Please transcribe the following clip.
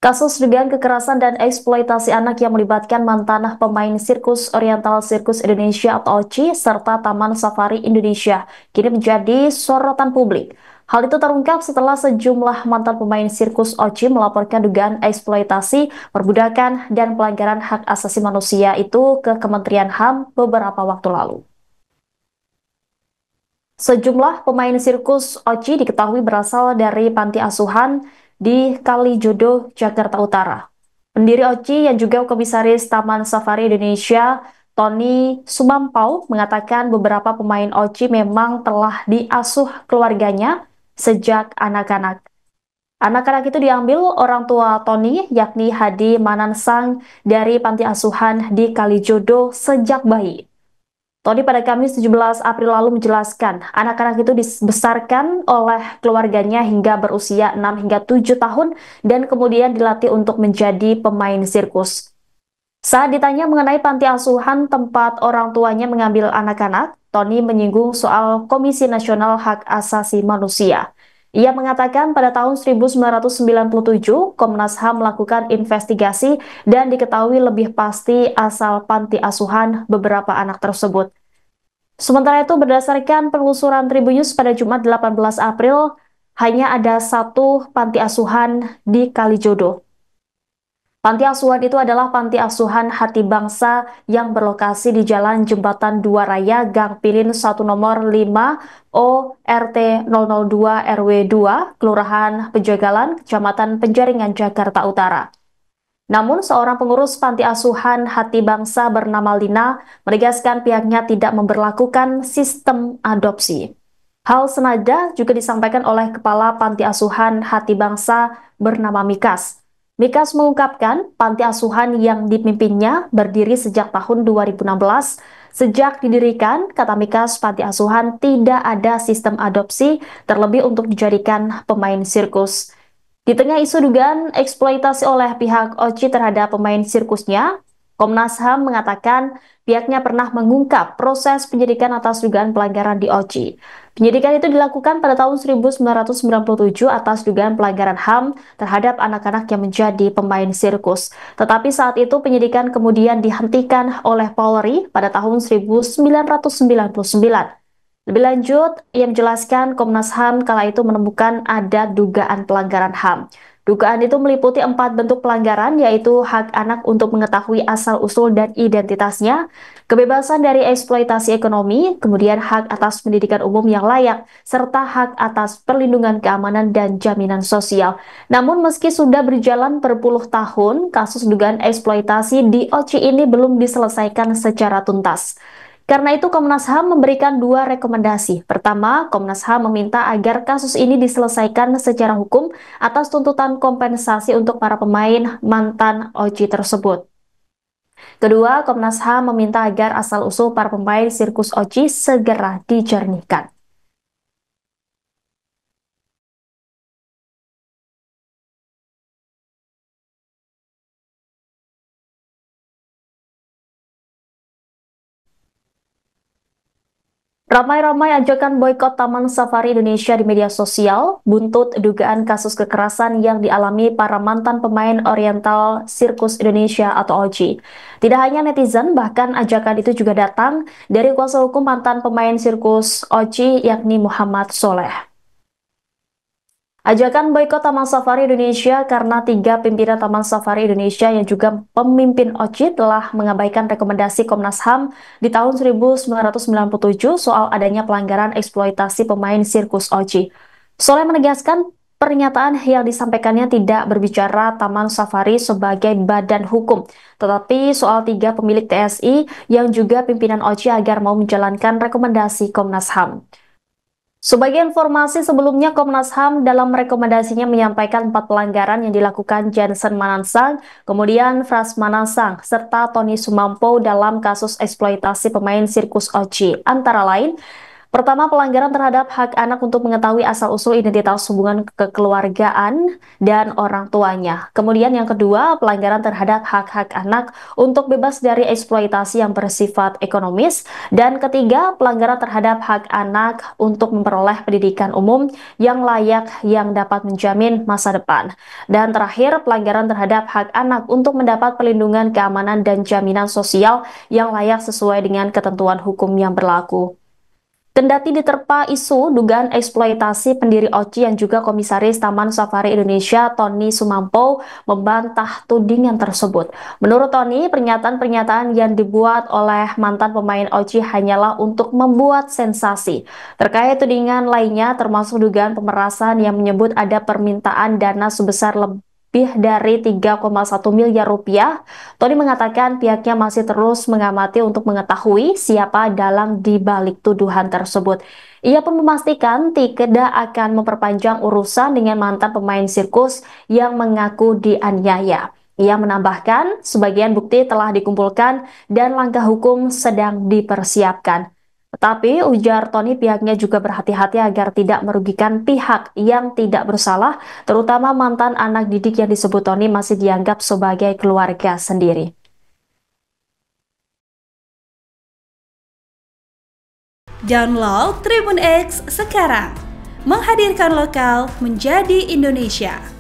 Kasus dugaan kekerasan dan eksploitasi anak yang melibatkan mantan pemain sirkus Oriental Sirkus Indonesia atau OCI serta Taman Safari Indonesia kini menjadi sorotan publik. Hal itu terungkap setelah sejumlah mantan pemain sirkus OCI melaporkan dugaan eksploitasi, perbudakan, dan pelanggaran hak asasi manusia itu ke Kementerian HAM beberapa waktu lalu. Sejumlah pemain sirkus OCI diketahui berasal dari panti asuhan di Kalijodo, Jakarta Utara. Pendiri OCI yang juga komisaris Taman Safari Indonesia, Tony Sumampau, mengatakan beberapa pemain OCI memang telah diasuh keluarganya sejak anak-anak. Anak-anak itu diambil orang tua Tony, yakni Hadi Manansang dari panti asuhan di Kalijodo sejak bayi. Tony pada Kamis 17 April lalu menjelaskan, anak-anak itu dibesarkan oleh keluarganya hingga berusia 6 hingga 7 tahun dan kemudian dilatih untuk menjadi pemain sirkus. Saat ditanya mengenai panti asuhan tempat orang tuanya mengambil anak-anak, Tony menyinggung soal Komisi Nasional Hak Asasi Manusia. Ia mengatakan pada tahun 1997, Komnas HAM melakukan investigasi dan diketahui lebih pasti asal panti asuhan beberapa anak tersebut. Sementara itu, berdasarkan penelusuran Tribunnews pada Jumat 18 April, hanya ada satu panti asuhan di Kalijodo. Panti asuhan itu adalah Panti Asuhan Hati Bangsa yang berlokasi di Jalan Jembatan Dua Raya, Gang Pilin 1 nomor 5 ORT 002 RW 2, Kelurahan Penjagalan, Kecamatan Penjaringan, Jakarta Utara. Namun, seorang pengurus Panti Asuhan Hati Bangsa bernama Lina menegaskan pihaknya tidak memberlakukan sistem adopsi. Hal senada juga disampaikan oleh Kepala Panti Asuhan Hati Bangsa bernama Mikas. Mikas mengungkapkan panti asuhan yang dipimpinnya berdiri sejak tahun 2016. Sejak didirikan, kata Mikas, panti asuhan tidak ada sistem adopsi, terlebih untuk dijadikan pemain sirkus. Di tengah isu dugaan eksploitasi oleh pihak OCI terhadap pemain sirkusnya, Komnas HAM mengatakan pihaknya pernah mengungkap proses penyidikan atas dugaan pelanggaran di OCI. Penyidikan itu dilakukan pada tahun 1997 atas dugaan pelanggaran HAM terhadap anak-anak yang menjadi pemain sirkus. Tetapi saat itu penyidikan kemudian dihentikan oleh Polri pada tahun 1999. Lebih lanjut, ia menjelaskan Komnas HAM kala itu menemukan ada dugaan pelanggaran HAM. Dugaan itu meliputi 4 bentuk pelanggaran, yaitu hak anak untuk mengetahui asal-usul dan identitasnya, kebebasan dari eksploitasi ekonomi, kemudian hak atas pendidikan umum yang layak, serta hak atas perlindungan keamanan dan jaminan sosial. Namun meski sudah berjalan berpuluh tahun, kasus dugaan eksploitasi di OCI ini belum diselesaikan secara tuntas. Karena itu, Komnas HAM memberikan 2 rekomendasi. Pertama, Komnas HAM meminta agar kasus ini diselesaikan secara hukum atas tuntutan kompensasi untuk para pemain mantan OCI tersebut. Kedua, Komnas HAM meminta agar asal-usul para pemain sirkus OCI segera dijernihkan. Ramai-ramai ajakan boikot Taman Safari Indonesia di media sosial buntut dugaan kasus kekerasan yang dialami para mantan pemain Oriental Sirkus Indonesia atau OCI. Tidak hanya netizen, bahkan ajakan itu juga datang dari kuasa hukum mantan pemain sirkus OCI yakni Muhammad Soleh. Ajakan boikot Taman Safari Indonesia karena 3 pimpinan Taman Safari Indonesia yang juga pemimpin OCI telah mengabaikan rekomendasi Komnas HAM di tahun 1997 soal adanya pelanggaran eksploitasi pemain sirkus OCI. Soleh menegaskan pernyataan yang disampaikannya tidak berbicara Taman Safari sebagai badan hukum, tetapi soal 3 pemilik TSI yang juga pimpinan OCI agar mau menjalankan rekomendasi Komnas HAM. Sebagai informasi sebelumnya, Komnas HAM dalam rekomendasinya menyampaikan 4 pelanggaran yang dilakukan Jansen Manansang, kemudian Fras Manansang, serta Tony Sumampo dalam kasus eksploitasi pemain sirkus OCI. Antara lain, Pertama, pelanggaran terhadap hak anak untuk mengetahui asal-usul identitas hubungan kekeluargaan dan orang tuanya. Kemudian yang kedua, pelanggaran terhadap hak-hak anak untuk bebas dari eksploitasi yang bersifat ekonomis. Dan ketiga, pelanggaran terhadap hak anak untuk memperoleh pendidikan umum yang layak yang dapat menjamin masa depan. Dan terakhir, pelanggaran terhadap hak anak untuk mendapat perlindungan keamanan dan jaminan sosial yang layak sesuai dengan ketentuan hukum yang berlaku. Kendati diterpa isu dugaan eksploitasi, pendiri OCI yang juga Komisaris Taman Safari Indonesia Tony Sumampo membantah tudingan tersebut. Menurut Tony, pernyataan-pernyataan yang dibuat oleh mantan pemain OCI hanyalah untuk membuat sensasi. Terkait tudingan lainnya termasuk dugaan pemerasan yang menyebut ada permintaan dana sebesar lebih dari 3,1 miliar rupiah, Tony mengatakan pihaknya masih terus mengamati untuk mengetahui siapa dalang di balik tuduhan tersebut. Ia pun memastikan tidak akan memperpanjang urusan dengan mantan pemain sirkus yang mengaku dianiaya. Ia menambahkan, sebagian bukti telah dikumpulkan dan langkah hukum sedang dipersiapkan. Tetapi ujar Tony pihaknya juga berhati-hati agar tidak merugikan pihak yang tidak bersalah, terutama mantan anak didik yang disebut Tony masih dianggap sebagai keluarga sendiri. Download Tribun X sekarang, menghadirkan lokal menjadi Indonesia.